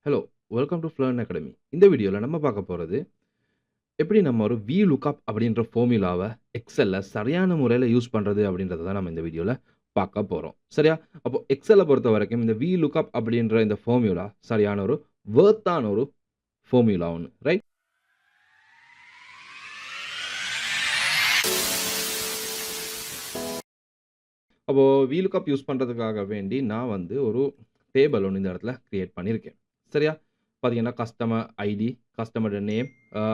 Hello, welcome to Flearn academy. இந்த வீடியோல நம்ம பார்க்க போறது, எப்படி நம்ம ஒரு VLOOKUP அப்படின்ற ஃபார்முலாவ எக்ஸெல்ல சரியான முறையில யூஸ் பண்றது அப்படின்றத தான் நம்ம இந்த வீடியோல பார்க்க போறோம். சரியா? அப்போ எக்ஸெல்ல பொறுத்தவரைக்கும் இந்த VLOOKUP அப்படின்ற இந்த ஃபார்முலா சரியான ஒரு வொர்த்தான ஒரு ஃபார்முலா ஒண்ணு. ரைட்? அப்போ VLOOKUP யூஸ் பண்றதுக்காக வேண்டி நான் வந்து ஒரு டேபிள் ஒண்ணு இந்த இடத்துல கிரியேட் பண்ணியிருக்கேன். சரியா? பார்த்தீங்கன்னா, கஸ்டமர் ஐடி, கஸ்டமரோட நேம்,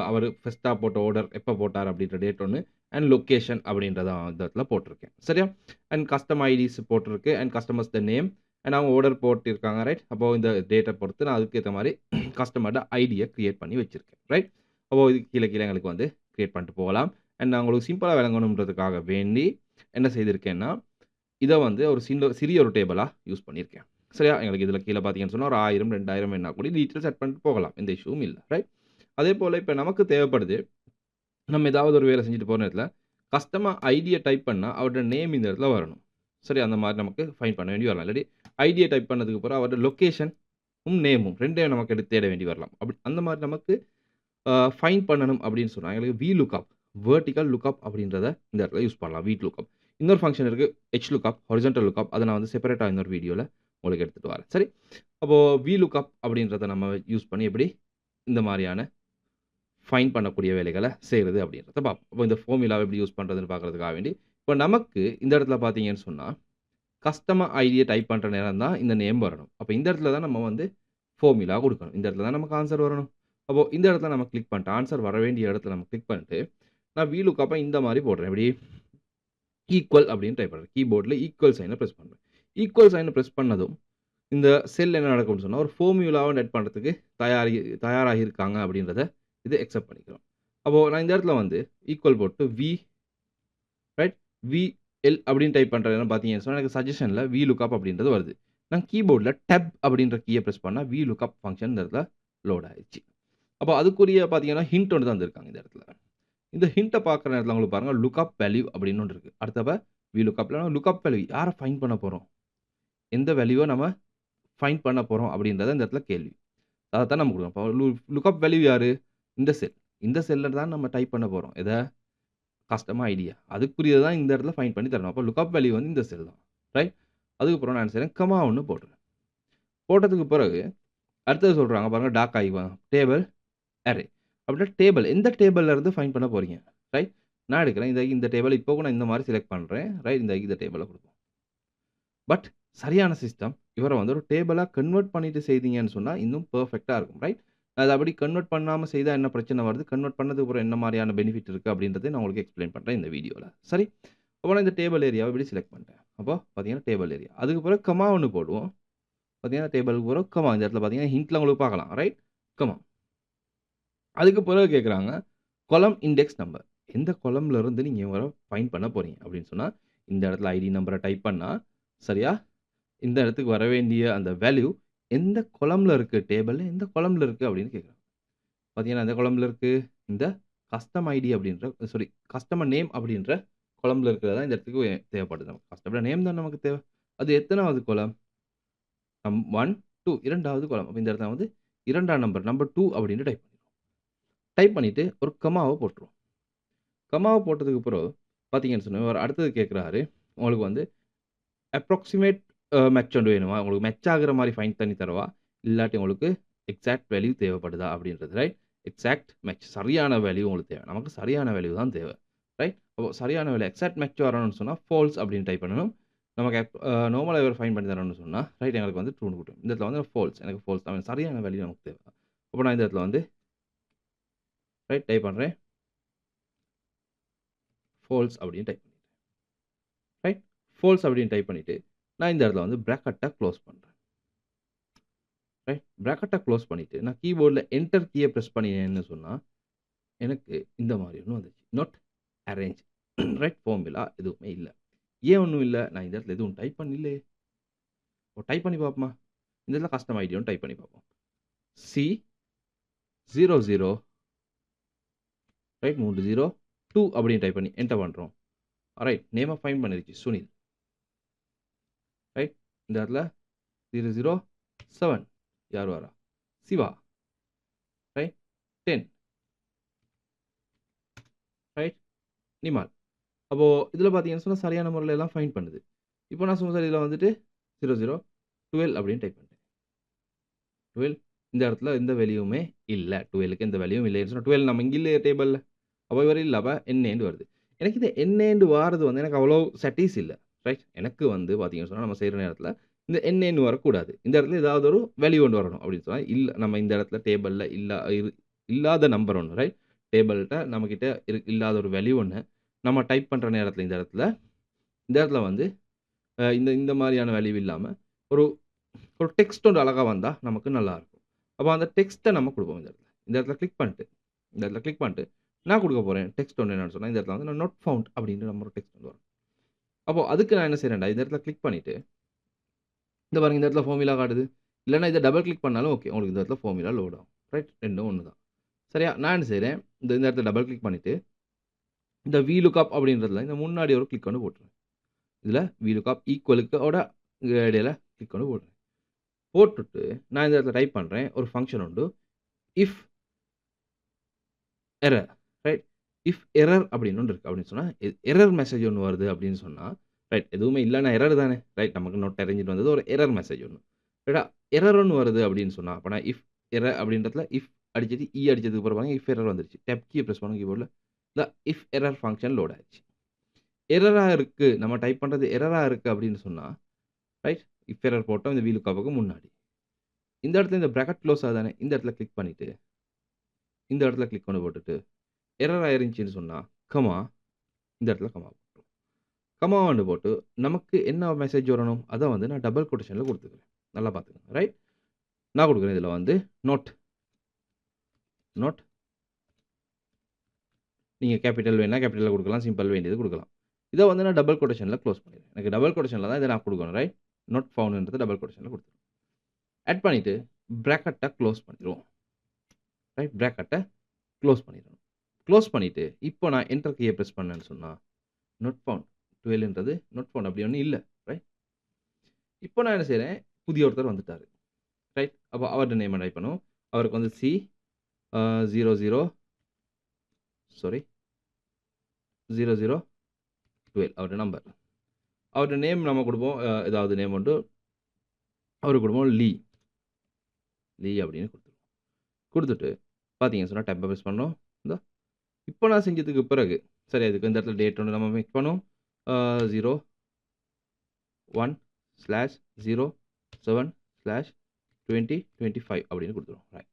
அவரு ஃபர்ஸ்ட்டா போட்ட ஆர்டர் எப்ப போட்டார் அப்படின்ற டேட் ஒண்ணு, அண்ட் லொகேஷன் அப்படின்றத இந்த இடத்துல போட்டிருக்கேன். சரியா? அண்ட் கஸ்டமர் ஐடிஸ் போட்டிருக்கு and customers the name and அவங்க ஆர்டர் போட்டிருக்காங்க. ரைட்? அப்போ இந்த டேட்ட பொறுத்து நான் அதுக்கு ஏத்த மாரி கஸ்டமரோட ஐடிய கிரியேட் பண்ணி வச்சிருக்கேன். ரைட்? அப்போ இதுக்கு கீழ கீழ எங்களுக்கு வந்து கிரியேட் பண்ணிட்டு போகலாம். அண்ட் நான் உங்களுக்கு சிம்பிளா விளங்கணும்ன்றதுக்காக வேண்டி என்ன செய்திருக்கேன்னா, இத வந்து ஒரு சிறிய ஒரு டேபிளா யூஸ் பண்ணியிருக்கேன். சரியா? எங்களுக்கு இதில கீழ பார்த்தீங்கன்னு சொன்னா, ஒரு 1000, 2000 வேணுனா கூட டீட்டெயில் செட் பண்ணிட்டு போகலாம். எந்த இஷ்யூவும் இல்ல. ரைட்? அதேபோல இப்ப நமக்கு தேவைப்படுது, நம்ம ஏதாவது ஒரு வேலை செஞ்சுட்டு போற நேரத்தில, கஸ்டமர் ஐடிய டைப் பண்ணா, அவரோட நேம் இந்த இடத்துல வரணும். சரி, அந்த மாரி நமக்கு ஃபைண்ட் பண்ண வேண்டி வரலாம். இல்லாட்டி ஐடிய டைப் பண்ணதுக்கு அப்புறம் அவரோட லொகேஷனும், நேமும் 2யும் நமக்கு எடுத்து தேட வேண்டி வரலாம். அந்த மாரி நமக்கு ஃபைண்ட் பண்ணணும் அப்படின்னு சொன்னா, எங்களுக்கு VLOOKUP வெர்டிக்கல் லுக்அப் அப்படின்றத இந்த இடத்துல யூஸ் பண்ணலாம். VLOOKUP. இன்னொரு ஃபங்ஷன் இருக்கு. HLOOKUP, horizontal lookup. அத நான் வந்து செப்பரேட்டா இன்னொரு வீடியோல உங்களுக்கு எடுத்துட்டு வரேன். சரி. அப்போ VLOOKUP அப்படின்றத நம்ம யூஸ் பண்ணி எப்படி இந்த மாரியான ஃபைண்ட் பண்ணக்கூடிய வேலைகள செய்றது அப்படின்றத பார்ப்போம். அப்போ இந்த ஃபார்முலாவ எப்படி யூஸ் பண்றதுன்னு பார்க்கறதுக்காக வேண்டி, இப்ப நமக்கு இந்த இடத்துல பார்த்தீங்கன்னு சொன்னா, கஸ்டமர் ஐடிய டைப் பண்ற நேரம் தான் இந்த நேம் வரணும். அப்ப இந்த இடத்துல தான் நம்ம வந்து ஃபார்முலா குடுக்கணும். இந்த இடத்துல தான் நமக்கு ஆன்ஸர் வரணும். அப்போ இந்த இடத்துல நம்ம கிளிக் பண்ணிட்டு, ஆன்ஸர் வர வேண்டிய இடத்துல நம்ம கிளிக் பண்ணிட்டு, நான் VLOOKUP இந்த மாரி போடுறேன். எப்படி? ஈக்குவல் அப்படின்னு டைப் பண்றேன். கீபோர்ட்ல ஈக்குவல் சைன பிரஸ் பண்றேன். ஈக்குவல் சைன பிரஸ் பண்ணதும், இந்த செல் என்ன நடக்கும்னு சொன்னா, ஒரு ஃபார்முலாவ நெட் பண்றதுக்கு தயாராகி இருக்காங்க அப்படின்றத இது அக்செப்ட் பண்ணிக்கிறோம். அப்போ நான் இந்த இடத்துல வந்து ஈக்குவல் போட்டு ரைட் VL அப்படின்னு டைப் பண்றேன் பார்த்தீங்கன்னு சொன்னா, எனக்கு சஜஷன்ல VLOOKUP அப்படின்றது வருது. நான் கீபோர்ட்ல டேப் அப்படின்ற கீய பிரஸ் பண்ணா VLOOKUP ஃபங்ஷன் இந்த இடத்துல லோட் ஆயிருச்சு. அப்போ அதுக்குரிய பார்த்தீங்கன்னா, ஹிண்ட் ஒண்ணு தந்திருக்காங்க இந்த இடத்துல. இந்த ஹிண்ட்ட பார்க்குற நேரத்துல உங்களுக்கு பாருங்க, லுக்அப் வேல்யூ அப்படின்னு ஒண்ணு இருக்கு. அடுத்தப VLOOKUPல லுக்அப் வேல்யூ யார ஃபைண்ட் பண்ண போறோம்? எந்த வேல்யூவ நம்ம ஃபைண்ட் பண்ண போறோம் அப்படின்றத இந்த இடத்துல கேள்வி. அதத்தான் நம்ம குடுக்கணும். அப்ப லுக்அப் வேல்யூ யாரு? இந்த செல். இந்த செல்ல தான் நம்ம டைப் பண்ண போறோம். எத? Customer idea. அதுக்குரியத தான் இந்த இடத்துல ஃபைண்ட் பண்ணி தரணும். அப்ப லுக்அப் வேல்யூ வந்து இந்த செல் தான். ரைட்? அதுக்கப்புறம் நான் என்ன செய்றேன், கமா ஒண்ணு போடுறேன். போட்டதுக்கு பிறகு அடுத்தது சொல்றாங்க பாருங்க, டாக் ஐ டேபிள் அரே. அப்படின்னா டேபிள் எந்த டேபிள்ல இருந்து ஃபைண்ட் பண்ண போறீங்க? ரைட்? நான் எடுக்கிறேன். இந்த டேபிள் இப்போ நான் இந்த மாரி செலக்ட் பண்றேன். ரைட்? இந்த டேபிள குடுப்போம். பட் சரியான சிஸ்டம் இவர வந்து ஒரு டேபிளா கன்வெர்ட் பண்ணிட்டு செய்தீங்கன்னு சொன்னா, இன்னும் பெர்ஃபெக்ட்டா இருக்கும். ரைட்? அது அப்படி கன்வெர்ட் பண்ணாம செய்தா என்ன பிரச்சனை வருது? கன்வெர்ட் பண்ணதுக்கு அப்புறம் என்ன மாரியான பெனிஃபிட் இருக்கு அப்படின்றத நான் உங்களுக்கு எக்ஸ்ப்ளைன் பண்றேன் இந்த வீடியோல. சரி? அப்ப நான் இந்த டேபிள் ஏரியாவ இப்படி செலக்ட் பண்ணிட்டேன். அப்போ பார்த்தீங்கன்னா டேபிள் ஏரியா. அதுக்கு பிறகு கமா ஒண்ணு போடுவோம். பார்த்தீங்கன்னா டேபிளுக்கு பிறகு கமா இந்த இடத்துல பார்த்தீங்கன்னா ஹிண்ட்ல உங்களுக்கு பார்க்கலாம். ரைட்? கமா. அதுக்கு பிறகு கேட்குறாங்க, கொலம்ன் இண்டெக்ஸ் நம்பர். எந்த கொலம்ன்ல இருந்து நீங்க இவர ஃபைண்ட் பண்ண போறீங்க அப்படின்னு சொன்னா, இந்த இடத்துல ஐடி நம்பர டைப் பண்ணா, சரியா? இந்த இடத்துக்கு வர வேண்டிய அந்த வேல்யூ எந்த கொலம்ன்ல இருக்கு? டேபிள்ல எந்த கொலம்ன்ல இருக்கு அப்படின்னு கேட்குறாங்க. பார்த்தீங்கன்னா, எந்த கொலம்ன்ல இருக்கு? இந்த கஸ்டம் ஐடி அப்படின்ற சாரி கஸ்டமர் நேம் அப்படின்ற கொலம்ன்ல இருக்கிறது தான் இந்த இடத்துக்கு தேவைப்படுது நமக்கு. கஸ்டமர் நேம் தான் நமக்கு தேவை. அது எத்தனாவது கொலம்? 1, 2 2வது கொலம். அப்ப இந்த இடத்துல வந்து 2ஆம் நம்பர் 2 அப்படின்னு டைப் பண்ணிருவோம். டைப் பண்ணிட்டு ஒரு கமாவ போட்டுருவோம். கமாவ போட்டதுக்கு பிறகு பார்த்தீங்கன்னு சொன்னா, இவரு அடுத்தது கேட்குறாரு. உங்களுக்கு வந்து அப்ராக்ஸிமேட் மேட்ச் ஒன்று வேணுமா? உங்களுக்கு மேட்ச் ஆகுற மாரி ஃபைண்ட் பண்ணி தரவா? இல்லாட்டி உங்களுக்கு எக்ஸாக்ட் வேல்யூ தேவைப்படுதா? அப்படின்றது ரைட். எக்ஸாக்ட் மேட்ச் சரியான வேல்யூ உங்களுக்கு தேவை. நமக்கு சரியான வேல்யூ தான் தேவை. ரைட். அப்போ சரியான வேல்யூ எக்ஸாக்ட் மேட்ச் வரணும்னு சொன்னா, ஃபால்ஸ் அப்படின்னு டைப் பண்ணணும். நமக்கு நார்மலா இவரு ஃபைண்ட் பண்ணி தரணும்னு சொன்னா, ரைட் எங்களுக்கு வந்து ட்ரூன்னு குடுத்துரும். இந்த இடத்துல வந்து ஃபால்ஸ். எனக்கு ஃபால்ஸ் தான். சரியான வேல்யூ நமக்கு தேவை. அப்போ நான் இந்த இடத்துல வந்து ரைட் டைப் பண்றேன். ஃபால்ஸ் அப்படின்னு டைப் பண்ணிட்டேன். ரைட். ஃபால்ஸ் அப்படின்னு டைப் பண்ணிட்டு, நான் இந்த இடத்துல வந்து பிராக்கெட்ட குளோஸ் பண்றேன். ரைட். பிராக்கெட்ட குளோஸ் பண்ணிட்டு, நான் கீபோர்ட்ல என்டர் கீய பிரஸ் பண்ணினேன்னு சொன்னா, எனக்கு இந்த மாரி ஒண்ணு வந்துச்சு. Not arrange. ரைட் ஃபார்முலா எதுவுமே இல்ல. ஏன் ஒண்ணும் இல்ல? நான் இந்த இடத்துல எதுவும் டைப் பண்ணலையே. டைப் பண்ணி பார்ப்போமா? இந்த இடத்துல கஸ்டம் ஐடி ஒண்ணு டைப் பண்ணி பார்ப்போம். C00 ரைட் 302 அப்படின்னு டைப் பண்ணி என்டர் பண்றோம். ரைட். நேம ஃபைண்ட் பண்ணிருச்சு. சுனில். ரைட். இந்த இடத்துல 007 யார் வரா? சிவா, ரைட்? 10, ரைட்? நிமால். அப்போ இதில பார்த்தீங்கன்னு சொன்னா சரியான முறையில எல்லாம் ஃபைண்ட் பண்ணுது. இப்போ நான் சும்மா இதில வந்துட்டு 00, 12 அப்படின்னு டைப் பண்ணிட்டேன். 12 இந்த இடத்துல எந்த வேல்யூவுமே இல்ல. 12க்கு எந்த வேல்யூவும் இல்லைன்னு சொன்னா 12 நம்ம இங்க இல்லையே டேபிள்ல. அப்ப இவரு இல்ல. அப்ப என்ஏன்னு வருது. எனக்கு இந்த என்ஏன்னு வாரது வந்து எனக்கு அவ்வளோ சட்டீஸ் இல்ல. ரைட்? எனக்கு வந்து பார்த்தீங்கன்னு சொன்னா, நம்ம செய்ற நேரத்தில இந்த என்ஏன்னு வரக்கூடாது. இந்த இடத்துல ஏதாவது ஒரு வேல்யூ ஒண்ணு வரணும் அப்படின்னு சொன்னா, இல்ல நம்ம இந்த இடத்துல டேபிள்ல இல்லாத நம்பர் ஒண்ணு ரைட்? டேபிள்ட்ட நம்மகிட்ட இல்லாத ஒரு வேல்யூ ஒண்ணு நம்ம டைப் பண்ற நேரத்தில இந்த இடத்துல வந்து இந்த இந்த மாரியான வேல்யூ இல்லாம ஒரு ஒரு டெக்ஸ்ட் ஒண்ணு அழகா வந்தா நமக்கு நல்லாருக்கும். அப்ப அந்த டெக்ஸ்ட்ட நம்ம குடுப்போம் இந்த இடத்துல. இந்த இடத்துல கிளிக் பண்ணிட்டு நான் குடுக்க போறேன். டெக்ஸ்ட் ஒண்ணு என்னன்னு சொன்னா, இந்த இடத்துல வந்து நான் நாட் ஃபவுண்ட் அப்படின்னு நம்ம ஒரு டெக்ஸ்ட் வந்து வரும். அப்போ அதுக்கு நான் என்ன செய்றேன்டா, இந்த இடத்துல கிளிக் பண்ணிட்டு, இந்த பாருங்க இந்த இடத்துல ஃபார்முலா காட்டுது. இல்லன்னா இத டபுள் கிளிக் பண்ணாலும் ஓகே. உங்களுக்கு இந்த இடத்துல ஃபார்முலா லோட் ஆகும். ரைட்? 2ம் ஒண்ணு தான். சரியா? நான் என்ன செய்றேன், இந்த இடத்துல டபுள் கிளிக் பண்ணிட்டு, இந்த VLOOKUP அப்படின்றதுல இந்த முன்னாடி ஒரு கிளிக் ஒண்ணு போட்டுறேன். இதுல VLOOKUP ஈக்குவலுக்கு ஓட இடையில கிளிக் ஒண்ணு போடுறேன். போட்டுட்டு நான் இந்த இடத்துல டைப் பண்றேன். ஒரு ஃபங்ஷன் உண்டு. If error right? If error அப்படின்னு ஒண்ணு இருக்கு. அப்படின்னு சொன்னா, எரர் மெசேஜ் ஒண்ணு வருது அப்படின்னு சொன்னா, ரைட் எதுவுமே இல்லன்னா எரர் தானே. ரைட் நமக்கு நோட் தெரிஞ்சுட்டு வந்தது ஒரு எரர் மெசேஜ் ஒண்ணு. ரைட்டா? எரர் ஒண்ணு வருது அப்படின்னு சொன்னா, அப்ப நான் இஃப் எரர் அப்படின்றதுல இஃப் அடிச்சுட்டு அடிச்சதுக்கு அப்புறம் பாருங்க இஃப் எரர் வந்துருச்சு. டேப் கீய பிரஸ் பண்ணுங்க கீபோர்ட்ல. இந்த இஃப் எரர் ஃபங்ஷன் லோட் ஆயிருச்சு. எரரா இருக்கு. நம்ம டைப் பண்றது எரரா இருக்கு அப்படின்னு சொன்னா, ரைட்? இஃப் எரர் போட்டோம் இந்த VLOOKUPக்கு முன்னாடி. இந்த இடத்துல இந்த பிராக்கெட் க்ளோஸ் ஆகுதானே. இந்த இடத்துல கிளிக் பண்ணிட்டு, இந்த இடத்துல கிளிக் பண்ணி போட்டுட்டு எரர் ஆயிருந்துச்சுன்னு சொன்னா, கமா இந்த இடத்துல கமா போட்டுருவோம். கமான்னு போட்டு நமக்கு என்ன மெசேஜ் வரணும், அத வந்து நான் டபுள் கொட்டேஷன்ல குடுத்துக்கிறேன். நல்லா பார்த்துக்கங்க. ரைட்? நான் குடுக்குறேன் இதுல வந்து நோட் நோட் நீங்க கேப்பிட்டல் வேணுனா கேப்பிட்டல்ல குடுக்கலாம். சிம்பிள் வேண்டியது குடுக்கலாம். இத வந்து நான் டபுள் கொட்டேஷன்ல குளோஸ் பண்ணிடுறேன். எனக்கு டபுள் கொட்டேஷன்ல தான் இத நான் குடுக்கணும். ரைட்? நாட் ஃபவுண்ட்ன்றத டபுள் கொட்டேஷன்ல குடுத்துருவேன். ஆட் பண்ணிட்டு பிராக்கெட்ட குளோஸ் பண்ணிருவோம். ரைட்? பிராக்கெட்ட குளோஸ் பண்ணிருவோம். குளோஸ் பண்ணிட்டு, இப்போ நான் என்டர் கீய பிரஸ் பண்ணேன்னு சொன்னா, நாட் ஃபவுண்ட் 12ன்றது நாட் ஃபவுண்ட் அப்படி ஒண்ணும் இல்ல. ரைட்? இப்போ நான் என்ன செய்றேன், புதிய ஒருத்தர் வந்துட்டாரு. ரைட்? அப்ப அவருடைய நேம டைப் பண்ணுவோம். அவருக்கு வந்து 00 சாரி 0012 அவருடைய நம்பர். அவருடைய நேம் நம்ம குடுப்போம். ஏதாவது நேம் உண்டு. அவருக்கு குடுப்போம் லீ அப்படின்னு குடுத்துருவோம். குடுத்துட்டு பார்த்தீங்கன்னு சொன்னா டேப்ப பிரஸ் பண்ணோம். இந்தா இப்போ நான் செஞ்சதுக்கு பிறகு, சரி அதுக்கு இந்த இடத்துல டேட் ஒண்ணு நம்ம மேக் பண்ணுவோம். 01/07/2025 அப்படின்னு குடுத்துருவோம். ரைட்.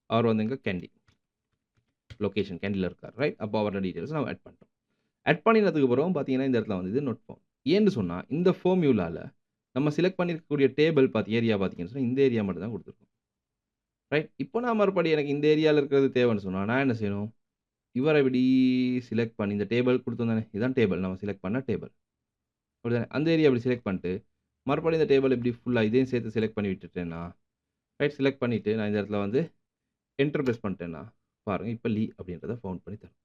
அவர் வந்து எங்க கேண்டி. லொகேஷன் கேண்டில இருக்கார். ரைட்? அப்போ அவரோட டீட்டெயில்ஸ் நம்ம ஆட் பண்ணிட்டோம். ஆட் பண்ணினதுக்கு அப்புறம் பார்த்தீங்கன்னா, இந்த இடத்துல வந்து இது நோட் ஃபவுண்ட். ஏன்னு சொன்னா, இந்த ஃபார்முலால நம்ம செலக்ட் பண்ணியிருக்கக்கூடிய டேபிள் ஏரியா பார்த்தீங்கன்னு சொன்னா, இந்த ஏரியா மட்டும் தான் குடுத்துருக்கோம். ரைட்? இப்போ நான் மறுபடியும் எனக்கு இந்த ஏரியால இருக்கிறது தேவைன்னு சொன்னா, நான் என்ன செய்யணும்? இவர இப்படி செலக்ட் பண்ணி இந்த டேபிள் குடுத்தோம் தானே, இதான் டேபிள். நம்ம செலக்ட் பண்ண டேபிள். அப்படிதானே? அந்த ஏரியா இப்படி செலக்ட் பண்ணிட்டு, மறுபடியும் இந்த டேபிள் இப்படி ஃபுல்லா இதையும் சேர்த்து செலக்ட் பண்ணி விட்டுட்டேன்னா, ரைட் செலக்ட் பண்ணிட்டு, நான் இந்த இடத்துல வந்து என்டர் பிரஸ் பண்ணிட்டேன்னா, பாருங்க இப்ப லீ அப்படின்றத ஃபவுண்ட் பண்ணி தரும்.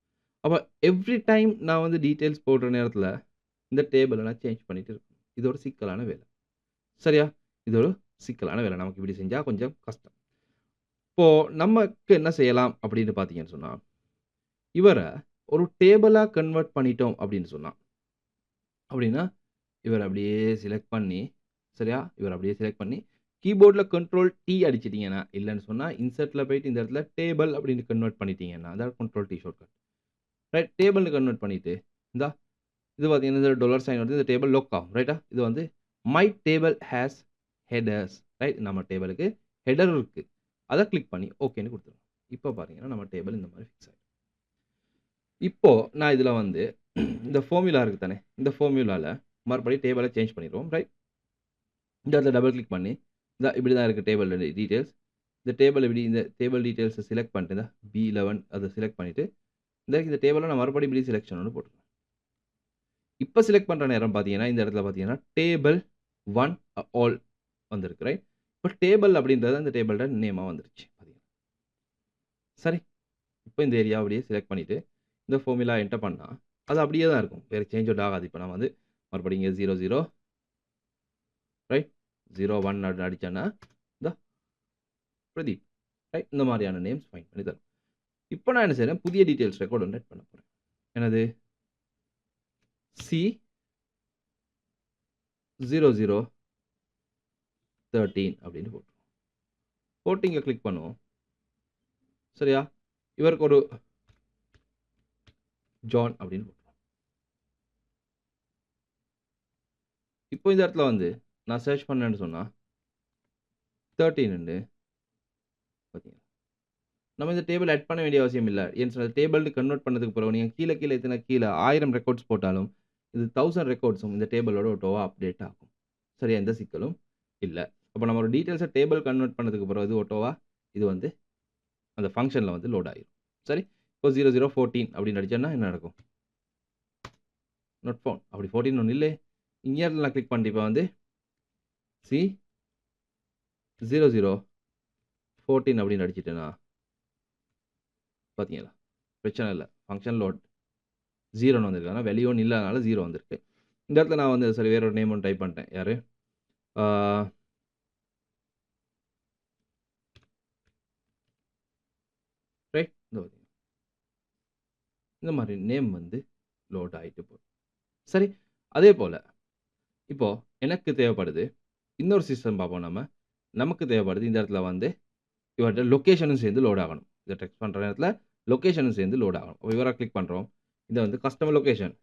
அப்ப எவ்ரி டைம் நான் வந்து டீட்டெயில்ஸ் போடுற நேரத்துல, இந்த டேபிள நான் சேஞ்ச் பண்ணிட்டு இருக்கணும். இது ஒரு சிக்கலான வேலை. சரியா? இது ஒரு சிக்கலான வேலை. நமக்கு இப்படி செஞ்சா கொஞ்சம் கஷ்டம். இப்போ நமக்கு என்ன செய்யலாம் அப்படின்னு பார்த்தீங்கன்னு சொன்னா, இவர ஒரு டேபிளா கன்வெர்ட் பண்ணிட்டோம் அப்படின்னு சொன்னா, அப்படின்னா, இவர அப்படியே செலக்ட் பண்ணி, சரியா? இவர அப்படியே செலக்ட் பண்ணி, கீபோர்ட்ல கண்ட்ரோல் டி அடிச்சிட்டீங்கன்னா, இல்லன்னு சொன்னா இன்சர்ட்ல போயிட்டு இந்த இடத்துல டேபிள் அப்படின்னு கன்வெர்ட் பண்ணிட்டீங்கன்னா, அதான் கண்ட்ரோல் டி ஷார்ட்கட். ரைட்? டேபிள்னு கன்வெர்ட் பண்ணிட்டு, இந்தா இது பார்த்தீங்கன்னா, இந்த டாலர் சைன் வருது. இந்த டேபிள் லாக் ஆகும். ரைட்டா? இது வந்து my table has headers. Right? நம்ம டேபிளுக்கு ஹெடர் இருக்கு. அத கிளிக் பண்ணி ஓகேன்னு குடுத்துருங்க. இப்போ பாத்தீங்கன்னா, நம்ம டேபிள் இந்த மாரி ஃபிக்ஸ் ஆயிடும். இப்போ நான் இதுல வந்து இந்த ஃபார்முலா இருக்கு தானே, இந்த ஃபார்முலால மறுபடியும் டேபிள சேஞ்ச் பண்ணிருவோம். ரைட்? இந்த இடத்துல டபுள் கிளிக் பண்ணி, இந்தா இப்படி தான் இருக்கு டேபிள் டீட்டெயில்ஸ். இந்த டேபிள் இப்படி இந்த டேபிள் டீட்டெயில்ஸ செலக்ட் பண்ணிட்டு, இந்த B11 அத செலக்ட் பண்ணிட்டு, இந்த டேபிள நான் மறுபடியும் இப்படி செலக்ஷன் ஒண்ணு போட்டுருவேன். இப்ப செலக்ட் பண்ற நேரம் பார்த்தீங்கன்னா, இந்த இடத்துல பார்த்தீங்கன்னா, டேபிள் 1 ஆல் வந்திருக்கு. ரைட்? இப்ப டேபிள் அப்படின்றது அந்த டேபிளோட நேமா வந்துருச்சு. பாத்தீங்களா? சரி. இப்ப இந்த ஏரியா அப்படியே செலக்ட் பண்ணிட்டு, இந்த ஃபார்முலா என்டர் பண்ணா, அது அப்படியே தான் இருக்கும். வேற சேஞ்ச் அவுட் ஆகாது. இப்ப நான் வந்து மறுபடியும் இங்க 00 ரைட்? 01 அடிச்சேன்னா, இந்தா பிரதீப், ரைட்? இந்த மாதிரியான நேம்ஸ் ஃபைண்ட் பண்ணி தரும். இப்போ நான் என்ன செய்றேன், புதிய டீட்டெயில்ஸ் ரெக்கார்ட் ஒன்று ஆட் பண்ண போறேன். என்னது? C0013 அப்படின்னு போட்டு இங்க கிளிக் பண்ணுவோம். சரியா? இவருக்கு ஒரு ஜான் அப்படின்னு போட்டுருவோம். இப்போ இந்த இடத்துல வந்து நான் சர்ச் பண்ணேன்னு சொன்னா 13 பார்த்தீங்களா? நம்ம இந்த டேபிள் ஆட் பண்ண வேண்டிய அவசியம் இல்ல. ஏன்னு சொன்னா டேபிள்னு கன்வெர்ட் பண்ணதுக்கு பிறகு நீங்க கீழ எத்தனை 1000 ரெக்கார்ட்ஸ் போட்டாலும் இது 1000 ரெக்கார்ட்ஸும் இந்த டேபிளோட ஆட்டோவா அப்டேட் ஆகும். சரியா? எந்த சிக்கலும் இல்ல. அப்ப நம்ம ஒரு டீடைல்ஸ டேபிள் கன்வெர்ட் பண்ணதுக்கு பிறகு இது ஆட்டோவா இது வந்து அந்த ஃபங்ஷன்ல வந்து லோட் ஆயிரும். சரி? இப்போ 0014 அப்படின்னு அடிச்சேன்னா என்ன நடக்கும்? Not found. அப்படி 14 ஒண்ணும் இல்லே. இங்க நான் கிளிக் பண்ணிட்டு இப்ப வந்து C0014 அப்படின்னு அடிச்சிட்டேனா பார்த்தீங்களா? பிரச்சனை இல்ல. ஃபங்ஷன் லோட் 0ன்னு வந்திருக்கு. ஆனா வேல்யூ ஒண்ணும் இல்லாதனால 0 வந்திருக்கு. இந்த இடத்துல நான் வந்து சரி வேற ஒரு நேம் ஒண்ணு டைப் பண்ணிட்டேன். யாரு? ரைட்? இந்த மாதிரி நேம் வந்து லோட் ஆயிட்டு போகுது. சரி? அதே போல இப்போ எனக்கு தேவைப்படுது இன்னொரு சிஸ்டம் பார்ப்போம் நம்ம. நமக்கு தேவைப்படுது இந்த இடத்துல வந்து இவர்ட்ட லொகேஷனும் சேர்ந்து லோட் ஆகணும். இத டெக்ஸ்ட் பண்ற நேரத்துல லொகேஷனும் சேர்ந்து லோட் ஆகணும். அப்ப இவர கிளிக் பண்றோம். இத வந்து கஸ்டமர் லொகேஷன்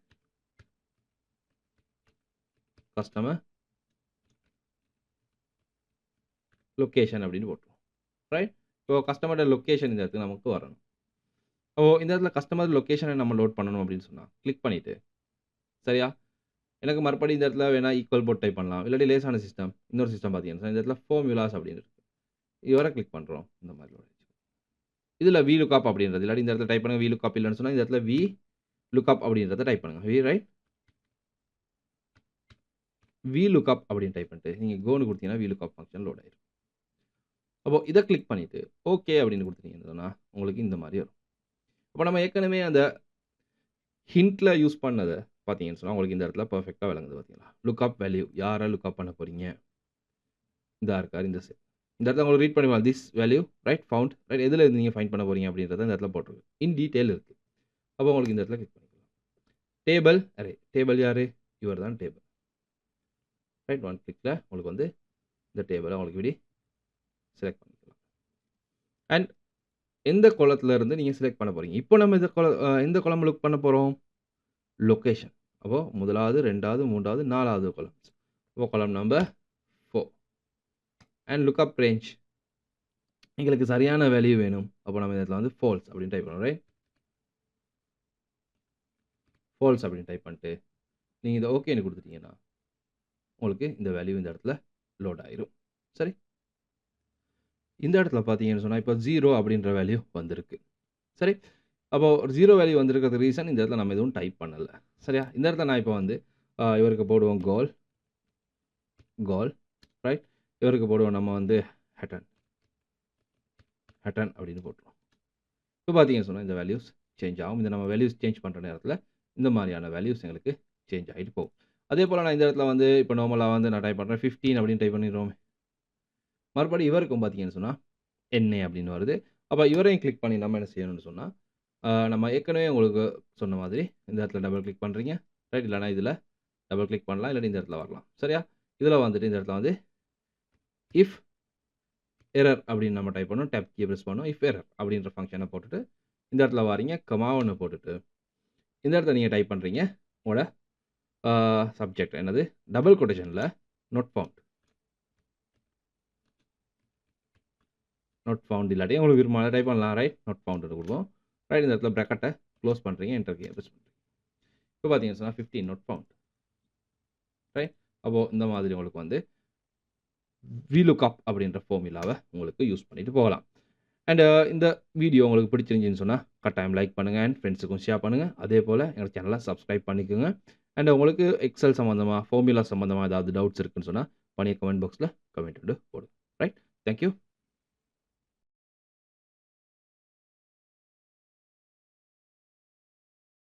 அப்படின்னு போட்டுருவோம். ரைட்? இப்போ கஸ்டமரோட லொகேஷன் இந்த இடத்துக்கு நமக்கு வரணும். அப்போ இந்த இடத்துல கஸ்டமர் லொகேஷனை நம்ம லோட் பண்ணணும் அப்படின்னு சொன்னா கிளிக் பண்ணிட்டு சரியா? எனக்கு மறுபடியும் இந்த இடத்துல வேணா ஈக்குவல் போட்டு டைப் பண்ணலாம். இல்லாட்டி லேசான சிஸ்டம் இன்னொரு சிஸ்டம் பார்த்தீங்கன்னா இந்த இடத்துல ஃபார்முலாஸ் அப்படின்னு இருக்கு. இவரை கிளிக் பண்றோம். இந்த மாதிரி லோட் ஆயிடுச்சு. இதுல VLOOKUP அப்படின்றது இல்லாட்டி இந்த இடத்துல டைப் பண்ணுங்க VLOOKUP இல்லைன்னு சொன்னா இந்த இடத்துல VLOOKUP அப்படின்றத டைப் பண்ணுங்க. ரைட்? VLOOKUP அப்படின்னு டைப் பண்ணிட்டு நீங்க கோன்னு கொடுத்தீங்கன்னா VLOOKUP ஃபங்க்ஷன் லோட் ஆயிரும். அப்போ இத கிளிக் பண்ணிட்டு ஓகே அப்படின்னு கொடுத்தீங்கன்னு சொன்னா உங்களுக்கு இந்த மாதிரி வரும். அப்போ நம்ம ஏற்கனவே அந்த ஹிண்ட்ல யூஸ் பண்ணத பார்த்தீங்கன்னு சொன்னா உங்களுக்கு இந்த இடத்துல பெர்ஃபெக்ட்டா விளங்குது பார்த்தீங்களா? லுக்அப் வேல்யூ யார லுக்அப் பண்ண போறீங்க? இதா இருக்காரு இந்த செட். இந்த இடத்துல உங்களுக்கு ரீட் பண்ணி this value right found right எதுல இருந்து நீங்க ஃபைண்ட் பண்ண போறீங்க அப்படின்றத இந்த இடத்துல போட்டுருக்கு. இன் டீடைல் இருக்கு. அப்போ உங்களுக்கு இந்த இடத்துல கிளிக் பண்ணிக்கலாம். டேபிள் அரே டேபிள் யாரு? இவர் தான் டேபிள். ரைட் ஒன் கிளிக்ல உங்களுக்கு வந்து இந்த டேபிள உங்களுக்கு இப்படி செலக்ட் பண்ணிக்கலாம். அண்ட் எந்த காலத்துல இருந்து நீங்க செலக்ட் பண்ண போறீங்க? இப்போ நம்ம எந்த காலம் லுக் பண்ண போறோம்? லொகேஷன். அப்போ முதலாவது, 2வது, 3வது, 4வது காலம். அப்போ காலம் நம்பர் 4 அண்ட் லுக்அப் ரேஞ்ச் எங்களுக்கு சரியான வேல்யூ வேணும். அப்போ நம்ம இந்த இடத்துல வந்து ஃபால்ஸ் அப்படின்னு டைப் பண்ணுறோம். ரைட்? ஃபால்ஸ் அப்படின்னு டைப் பண்ணிட்டு நீங்கள் இதை ஓகேன்னு கொடுத்துட்டீங்கன்னா உங்களுக்கு இந்த வேல்யூ இந்த இடத்துல லோட் ஆயிரும். சரி? இந்த இடத்துல பார்த்தீங்கன்னு சொன்னால் இப்போ 0 அப்படின்ற வேல்யூ வந்திருக்கு. சரி? அப்போ 0 வேல்யூ வந்திருக்கிறது ரீசன் இந்த இடத்துல நம்ம எதுவும் டைப் பண்ணலை. சரியா? இந்த இடத்துல நான் இப்போ வந்து இவருக்கு போடுவோம் கோல் ரைட்? இவருக்கு போடுவோம் நம்ம வந்து ஹட்டன் அப்படின்னு போட்டுருவோம். இப்போ பார்த்தீங்கன்னு சொன்னால் இந்த வேல்யூஸ் சேஞ்ச் ஆகும். இந்த நம்ம வேல்யூஸ் சேஞ்ச் பண்ணுற நேரத்தில் இந்த மாதிரியான வேல்யூஸ் எங்களுக்கு சேஞ்ச் ஆகிட்டு போகும். அதே போல் நான் இந்த இடத்துல வந்து இப்போ நார்மலாக வந்து நான் டைப் பண்ணுறேன் 15 அப்படின்னு டைப் பண்ணிடுவோம். மறுபடியும் இவருக்கும் பார்த்தீங்கன்னு சொன்னால் NA அப்படின்னு வருது. அப்போ இவரையும் கிளிக் பண்ணி நம்ம என்ன செய்யணும்னு சொன்னால் நம்ம ஏற்கனவே உங்களுக்கு சொன்ன மாதிரி இந்த இடத்துல டபுள் கிளிக் பண்ணுறீங்க ரைட்? இல்லைனா இதில் டபுள் கிளிக் பண்ணலாம், இல்லாட்டி இந்த இடத்துல வரலாம். சரியா? இதில் வந்துட்டு இந்த இடத்துல வந்து இஃப் எரர் அப்படின்னு நம்ம டைப் பண்ணோம். டேப் கீ ப்ரெஸ் பண்ணோம். இஃப் எரர் அப்படின்ற ஃபங்க்ஷனை போட்டுட்டு இந்த இடத்துல வாரீங்க கமான்னு போட்டுட்டு இந்த இடத்துல நீங்கள் டைப் பண்ணுறீங்க உங்களோட சப்ஜெக்ட் என்னது டபுள் கொட்டேஷனில் நாட் ஃபவுண்ட் இல்லாட்டி உங்களுக்கு விரும்பமாக டைப் பண்ணலாம். ரைட்? நாட் ஃபவுண்ட் கொடுப்போம். ரைட்? இந்த இடத்துல ப்ராக்கெட்டை க்ளோஸ் பண்ணுறீங்க, என்டர் கீயை ப்ரெஸ் பண்ணுறீங்க. இப்போ பார்த்தீங்கன்னா சொன்னால் 15 நாட் ஃபவுண்ட். ரைட்? அப்போது இந்த மாதிரி உங்களுக்கு வந்து VLOOKUP அப்படின்ற ஃபார்முலாவை உங்களுக்கு யூஸ் பண்ணிட்டு போகலாம். அண்ட் இந்த வீடியோ உங்களுக்கு பிடிச்சிருந்துச்சின்னு சொன்னால் கட்டாயம் லைக் பண்ணுங்கள் அண்ட் ஃப்ரெண்ட்ஸுக்கும் ஷேர் பண்ணுங்கள். அதே போல் எங்கள் சேனலை சப்ஸ்கிரைப் பண்ணிக்கோங்க. அண்ட் உங்களுக்கு எக்ஸல் சம்மந்தமாக ஃபார்முலா சம்மந்தமாக ஏதாவது டவுட்ஸ் இருக்குன்னு சொன்னால் கமெண்ட் பாக்ஸில் கமெண்ட் போடுங்க. ரைட்? தேங்க்யூ.